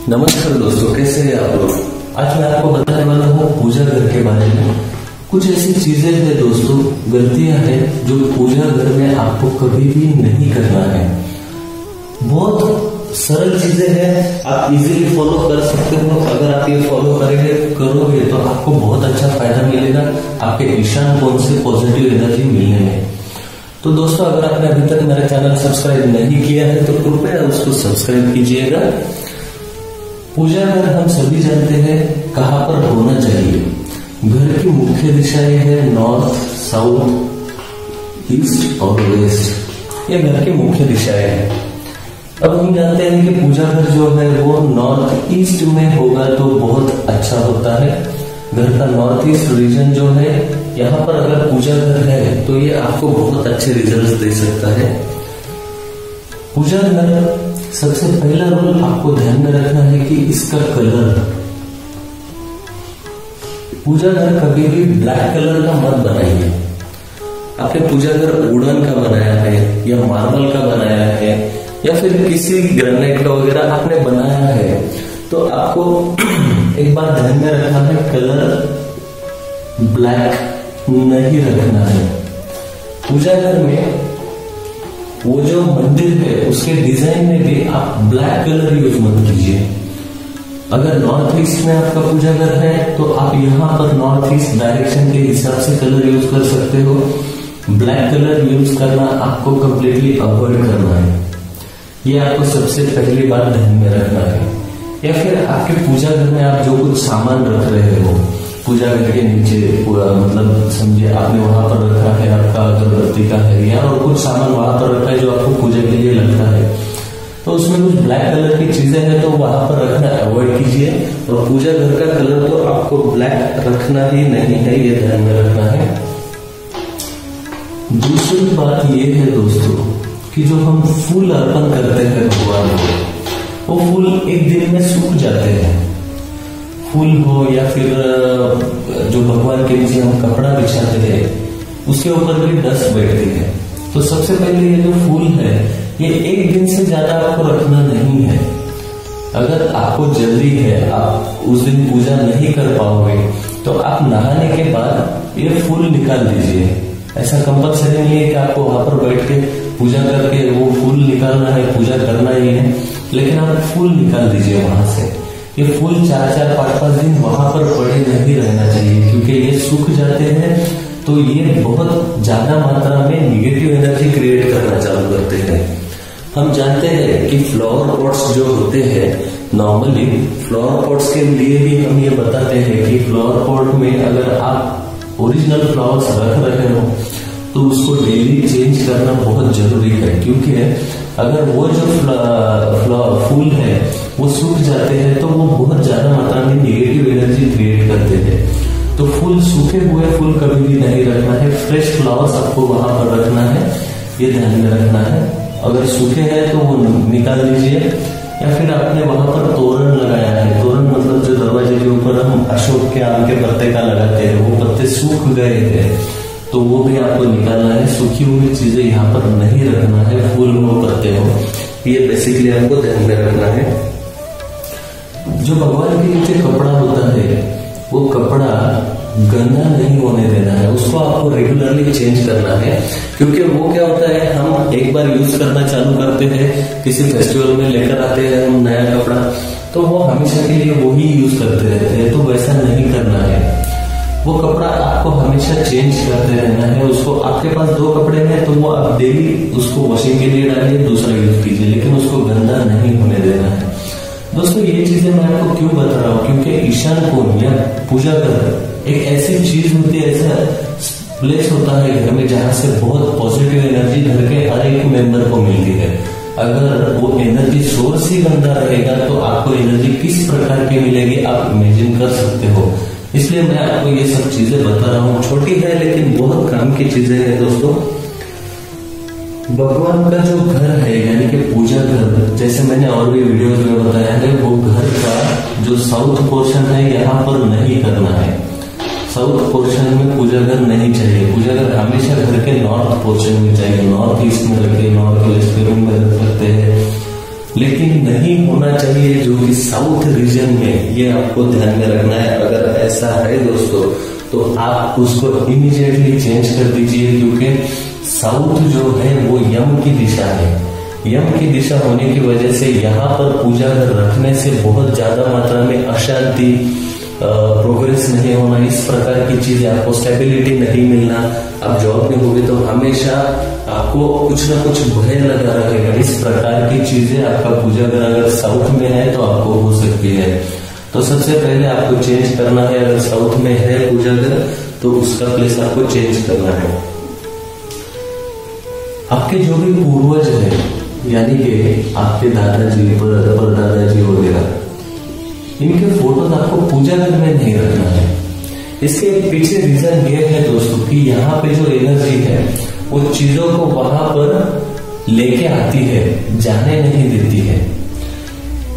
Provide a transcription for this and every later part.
नमस्कार दोस्तों, कैसे हैं आप लोग। आज मैं आपको बताने वाला हूँ पूजा घर के बारे में। कुछ ऐसी चीजें हैं दोस्तों, गलतियां हैं जो पूजा घर में आपको कभी भी नहीं करना है। बहुत सरल चीजें हैं, आप इजीली फॉलो कर सकते हो। अगर आप ये फॉलो करोगे तो आपको बहुत अच्छा फायदा मिलेगा आपके ईशान कोण से पॉजिटिव एनर्जी मिलने में। तो दोस्तों, अगर आपने अभी तक मेरा चैनल सब्सक्राइब नहीं किया है तो कृपया उसको सब्सक्राइब कीजिएगा। पूजा घर हम सभी जानते हैं कहाँ पर होना चाहिए। घर की मुख्य दिशाएं हैं नॉर्थ, साउथ, ईस्ट और वेस्ट। ये घर की मुख्य दिशाएं हैं। अब हम जानते हैं कि पूजा घर जो है वो नॉर्थ ईस्ट में होगा तो बहुत अच्छा होता है। घर का नॉर्थ ईस्ट रीजन जो है, यहाँ पर अगर पूजा घर है तो ये आपको बहुत अच्छे रिजल्ट दे सकता है। पूजा घर सबसे पहला रूल आपको ध्यान में रखना है कि इसका कलर, पूजा घर कभी भी ब्लैक कलर का मत बनाइए। आपने पूजा घर वुडन का बनाया है या मार्बल का बनाया है या फिर किसी ग्रेनाइट का वगैरह आपने बनाया है तो आपको एक बात ध्यान में रखना है, कलर ब्लैक नहीं रखना है। पूजा घर में वो जो मंदिर है उसके डिजाइन में भी आप ब्लैक कलर यूज मत कीजिए। अगर नॉर्थ ईस्ट में आपका पूजा घर है तो आप यहाँ पर नॉर्थ ईस्ट डायरेक्शन के हिसाब से कलर यूज कर सकते हो। ब्लैक कलर यूज करना आपको कंप्लीटली अवॉइड करना है। ये आपको सबसे पहली बात ध्यान में रखना है। या फिर आपके पूजा घर में आप जो कुछ सामान रख रहे हो, पूजा घर के नीचे पूरा मतलब समझिए आपने वहां पर रखा है आपका अगरबत्ती का है या और कुछ सामान वहां पर रखा है जो आपको पूजा के लिए लगता है, तो उसमें कुछ ब्लैक कलर की चीजें हैं तो वहां पर रखना अवॉइड कीजिए। और पूजा घर का कलर तो आपको ब्लैक रखना ही नहीं है, ये ध्यान में रखना है। दूसरी बात ये है दोस्तों कि जो हम फूल अर्पण करते हैं भगवान को, वो फूल एक दिन में सूख जाते हैं। फूल हो या फिर जो भगवान के नीचे हम कपड़ा बिछाते हैं उसके ऊपर भी डस्ट बैठती है। तो सबसे पहले ये जो फूल है ये एक दिन से ज्यादा आपको रखना नहीं है। अगर आपको जल्दी है, आप उस दिन पूजा नहीं कर पाओगे तो आप नहाने के बाद ये फूल निकाल दीजिए। ऐसा कंपल्सरी नहीं है कि आपको वहां पर बैठ के पूजा करके वो फूल निकालना है, पूजा करना ही है, लेकिन आप फूल निकाल दीजिए वहां से। ये फूल 4-4, 5-5 दिन वहां पर पड़े नहीं रहना चाहिए क्योंकि ये सूख जाते हैं तो ये बहुत ज्यादा मात्रा में निगेटिव एनर्जी क्रिएट करना चालू करते हैं। हम जानते हैं कि फ्लावर पॉट्स जो होते हैं, नॉर्मली फ्लावर पॉट्स के लिए भी हम ये बताते हैं कि फ्लावर पॉट में अगर आप ओरिजिनल फ्लावर्स रख रहे हो तो उसको डेली चेंज करना बहुत जरूरी है। क्योंकि अगर वो जो फूल है वो सूख जाते हैं तो वो बहुत ज्यादा मात्रा में नेगेटिव एनर्जी क्रिएट करते हैं। तो फूल, सूखे हुए फूल कभी भी नहीं रखना है। फ्रेश फ्लावर्स आपको वहां पर रखना है, ये ध्यान में रखना है। अगर सूखे हैं तो वो निकाल लीजिए। या फिर आपने वहां पर तोरण लगाया है, तोरण मतलब जो दरवाजे के ऊपर हम अशोक के आम के पत्ते का लगाते हैं, वो पत्ते सूख गए थे तो वो भी आपको निकालना है। सूखी हुई चीजें यहाँ पर नहीं रखना है, फूल हो पत्ते हो, ये बेसिकली आपको ध्यान में रखना है। जो भगवान के नीचे कपड़ा होता है वो कपड़ा गंदा नहीं होने देना है, उसको आपको रेगुलरली चेंज करना है। क्योंकि वो क्या होता है, हम एक बार यूज करना चालू करते हैं, किसी फेस्टिवल में लेकर आते हैं हम नया कपड़ा, तो वो हमेशा के लिए वो ही यूज करते रहते हैं। तो वैसा नहीं करना है। वो कपड़ा आपको हमेशा चेंज करते रहना है। उसको, आपके पास 2 कपड़े हैं तो वो आप डेली उसको वॉशिंग के लिए डालिए, दूसरा यूज कीजिए, लेकिन उसको गंदा नहीं होने देना है। दोस्तों, ये चीजें मैं आपको क्यों बता रहा हूँ, क्योंकि ईशान कोण या पूजा घर एक ऐसी चीज होती है, ऐसा प्लेस होता है घर में जहां से बहुत पॉजिटिव एनर्जी घर के हर एक मेंबर को मिलती है। अगर वो एनर्जी सोर्स ही गंदा रहेगा तो आपको एनर्जी किस प्रकार की मिलेगी आप इमेजिन कर सकते हो। इसलिए मैं आपको ये सब चीजें बता रहा हूँ। छोटी है लेकिन बहुत काम की चीजें हैं दोस्तों। भगवान का जो घर है यानी कि पूजा घर, जैसे मैंने और भी वीडियोस में बताया है, वो घर का जो साउथ पोर्शन है यहाँ पर नहीं करना है। साउथ पोर्शन में पूजा घर नहीं चाहिए। पूजा घर हमेशा घर के नॉर्थ पोर्शन में चाहिए। नॉर्थ ईस्ट में रखिए, नॉर्थ वेस्ट में रख सकते हैं। लेकिन नहीं होना चाहिए जो कि साउथ रीजन में, ये आपको ध्यान में रखना है। अगर ऐसा है दोस्तों तो आप उसको इमीडिएटली चेंज कर दीजिए, क्योंकि साउथ जो है वो यम की दिशा है। यम की दिशा होने की वजह से यहाँ पर पूजा घर रखने से बहुत ज्यादा मात्रा में अशांति, प्रोग्रेस नहीं होना, इस प्रकार की चीजें, आपको स्टेबिलिटी नहीं मिलना, आप जॉब में होगे तो हमेशा आपको कुछ ना कुछ भय लगा रहेगा। इस प्रकार की चीजें आपका पूजा घर अगर साउथ में है तो आपको हो सकती है। तो सबसे पहले आपको चेंज करना है, अगर साउथ में है पूजा घर तो उसका प्लेस आपको चेंज करना है। आपके जो भी पूर्वज है, यानी कि आपके दादाजी, परदादाजी वगैरह, इनके फोटोज आपको पूजा घर में नहीं रखना है। इसके पीछे रीजन ये है दोस्तों कि यहाँ पे जो एनर्जी है वो चीजों को वहां पर लेके आती है, जाने नहीं देती है।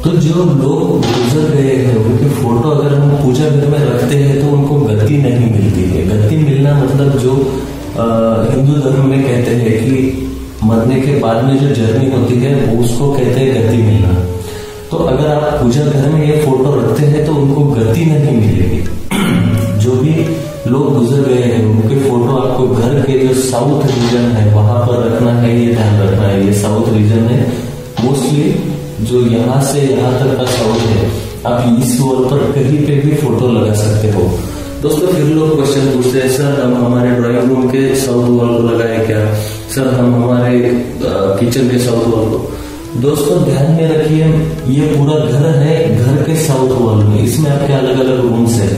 तो जो लोग गुजर गए हैं उनके फोटो अगर हम पूजा घर में रखते हैं तो उनको गति नहीं मिलती है। गति मिलना मतलब जो हिंदू धर्म में कहते हैं कि मरने के बाद में जो जर्नी होती है वो उसको कहते हैं गति मिलना। तो अगर आप पूजा घर में ये फोटो रखते हैं तो उनको गति नहीं मिलेगी। जो भी लोग गुजर गए हैं उनके फोटो आपको घर के जो साउथ रीजन है वहां पर रखना है, ये ध्यान रखना है। ये साउथ रीजन है, मोस्टली जो यहाँ से यहाँ तक का साउथ है, आप इस वॉल पर कहीं पे भी फोटो लगा सकते हो। दोस्तों फिर लोग क्वेश्चन पूछते हैं, सर हम हमारे ड्राइंग रूम के साउथ वॉल को लगाए क्या, सर हम हमारे किचन के साउथ वॉल को। दोस्तों ध्यान में रखिए, ये पूरा घर है, घर के साउथ वॉल में, इसमें आपके अलग अलग रूम्स है,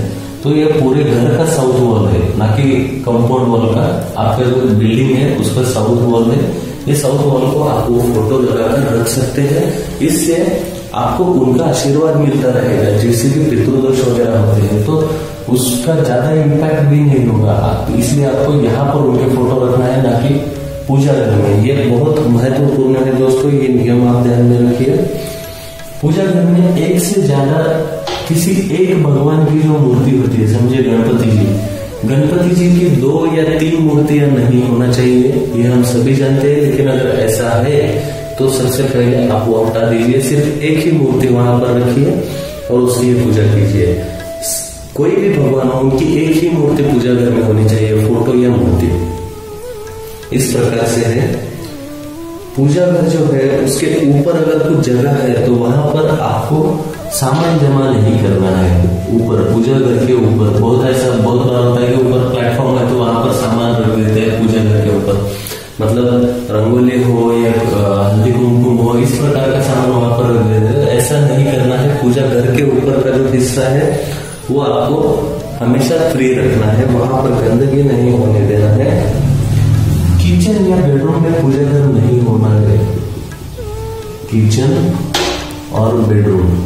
तो ये पूरे घर का साउथ वॉल है, ना कि कंपाउंड वॉल का। आपका जो बिल्डिंग है उसका साउथ वॉल है, ये साउथ वॉल को आप वो फोटो लगाकर रख सकते हैं। इससे आपको उनका आशीर्वाद मिलता रहेगा। जैसे कि पितृदोष वगैरह होते हैं तो उसका ज्यादा इम्पैक्ट भी नहीं होगा, इसलिए आपको यहाँ पर उनके फोटो रखना है, ना कि पूजा घर में। ये बहुत महत्वपूर्ण है दोस्तों, ये नियम आप ध्यान में रखिए। पूजा घर में एक से ज्यादा किसी एक भगवान की जो मूर्ति होती है, समझे गणपति जी, गणपति जी की 2 या 3 मूर्तियां नहीं होना चाहिए, ये हम सभी जानते हैं। लेकिन अगर ऐसा है तो सबसे पहले आप वो हटा दीजिए, सिर्फ एक ही मूर्ति वहां पर रखिए और उसकी पूजा कीजिए। कोई भी भगवान हो उनकी एक ही मूर्ति पूजा घर में होनी चाहिए, फोटो या मूर्ति। इस प्रकार से है। पूजा घर जो है उसके ऊपर अगर कुछ जगह है तो वहां पर आपको सामान जमा नहीं करना है। ऊपर पूजा घर के ऊपर बहुत बार होता है कि ऊपर प्लेटफॉर्म है तो वहां पर सामान रख देते हैं पूजा घर के ऊपर, मतलब रंगोली हो या हल्दी कुमकुम हो, इस प्रकार का सामान वहां पर रख देते हैं। ऐसा नहीं करना है। पूजा घर के ऊपर का जो हिस्सा है वो आपको हमेशा फ्री रखना है, वहां पर गंदगी नहीं होने देना है। किचन या बेडरूम में पूजा घर नहीं होना है। किचन और बेडरूम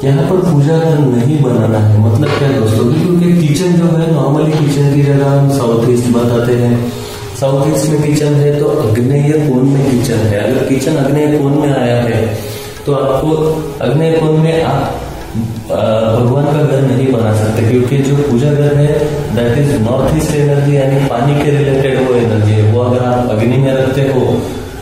यहाँ पर पूजा घर नहीं बनाना है। मतलब क्या दोस्तों, क्योंकि किचन जो है नॉर्मली किचन की जगह हम साउथ ईस्ट बताते हैं। साउथ ईस्ट में किचन है तो आग्नेय कोण में किचन है। अगर किचन आग्नेय कोण में आया है तो आपको आग्नेय कोण में आप भगवान का घर नहीं बना सकते, क्योंकि जो पूजा घर है that is north east energy, यानी पानी के रिलेटेड वो एनर्जी है। वो अगर आप अग्नि में रखते हो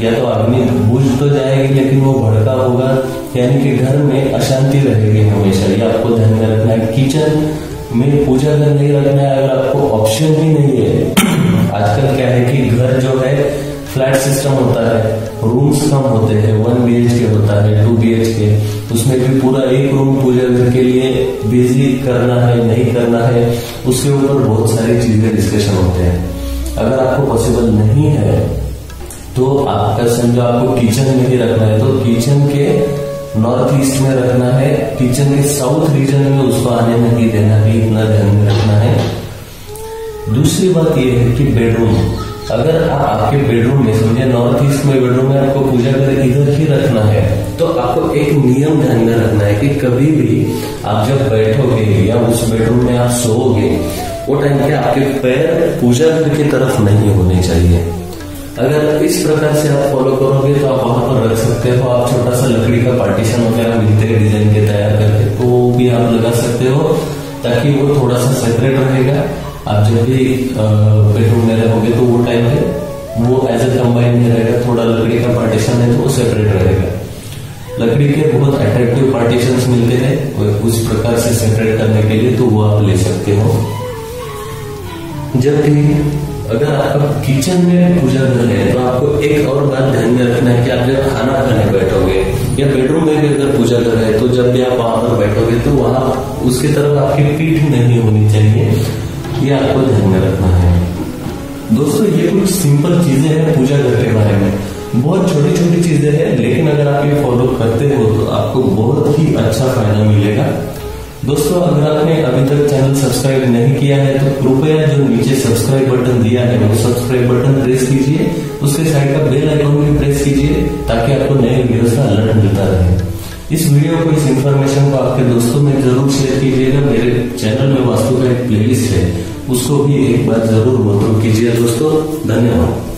या तो अग्नि बुझ तो जाएगी लेकिन वो भड़का होगा, यानी कि घर में अशांति रहेगी हमेशा। ये आपको ध्यान में रखना है। किचन में पूजा घर नहीं रखना है अगर आपको ऑप्शन ही नहीं है। आजकल क्या है कि घर जो है फ्लैट सिस्टम होता है, रूम्स कम होते हैं, 1 BHK होता है, 2 BHK, उसमें भी पूरा एक रूम पूजा घर के लिए बिजी करना है नहीं करना है, उसके ऊपर बहुत सारी चीजें डिस्कशन होते हैं। अगर आपको पॉसिबल नहीं है तो आपका समझो आपको किचन में ही रखना है तो किचन के नॉर्थ ईस्ट में रखना है, किचन के साउथ रीजन में उसको आने नहीं देना है, इतना ध्यान में रखना है। दूसरी बात यह है कि बेडरूम, अगर आप आपके बेडरूम में समझे नॉर्थ ईस्ट में बेडरूम में आपको पूजा घर इधर ही रखना है तो आपको एक नियम ध्यान में रखना है कि कभी भी आप जब बैठोगे या उस बेडरूम में आप सोओगे वो टाइम पे आपके पैर पूजा घर की तरफ नहीं होने चाहिए। अगर इस प्रकार से आप फॉलो करोगे तो आप वहां पर रख सकते हो। आप छोटा सा लकड़ी का पार्टीशन वगैरह मिलते हैं डिजाइन के तैयार करके, तो वो भी आप लगा सकते हो ताकि वो थोड़ा सा सेपरेट रहेगा। आप जब भी बेडरूम में रहोगे तो वो टाइम पे वो एज ए कंबाइन नहीं रहेगा, थोड़ा लकड़ी का पार्टीशन है तो वो सेपरेट रहेगा। लकड़ी के बहुत अट्रैक्टिव पार्टीशंस मिलते हैं और उस प्रकार से सेपरेट करने के लिए तो वो आप ले सकते हो। जब भी अगर आपका किचन में पूजा घर है तो आपको एक और बात ध्यान में रखना है कि आप जब खाना खाने बैठोगे या बेडरूम में भी अगर पूजा घर है तो जब भी आप वहां पर बैठोगे तो वहां उसकी तरफ आपकी पीठ नहीं होनी चाहिए, ये आपको ध्यान में रखना है। दोस्तों ये कुछ सिंपल चीजें हैं पूजा घर के बारे में, बहुत छोटी छोटी चीजें हैं, लेकिन अगर आप ये फॉलो करते हो तो आपको बहुत ही अच्छा फायदा मिलेगा। दोस्तों अगर आपने अभी तक चैनल सब्सक्राइब नहीं किया है तो कृपया जो नीचे सब्सक्राइब बटन दिया है वो सब्सक्राइब बटन प्रेस कीजिए, उसके साइड का बेल आइकन भी प्रेस कीजिए ताकि आपको नए वीडियोस का अलर्ट मिलता रहे। इस वीडियो को, इस इंफॉर्मेशन को आपके दोस्तों में जरूर शेयर कीजिएगा। मेरे चैनल में वास्तु का एक प्लेलिस्ट है, उसको भी एक बार जरूर गो थ्रू कीजिए। दोस्तों धन्यवाद।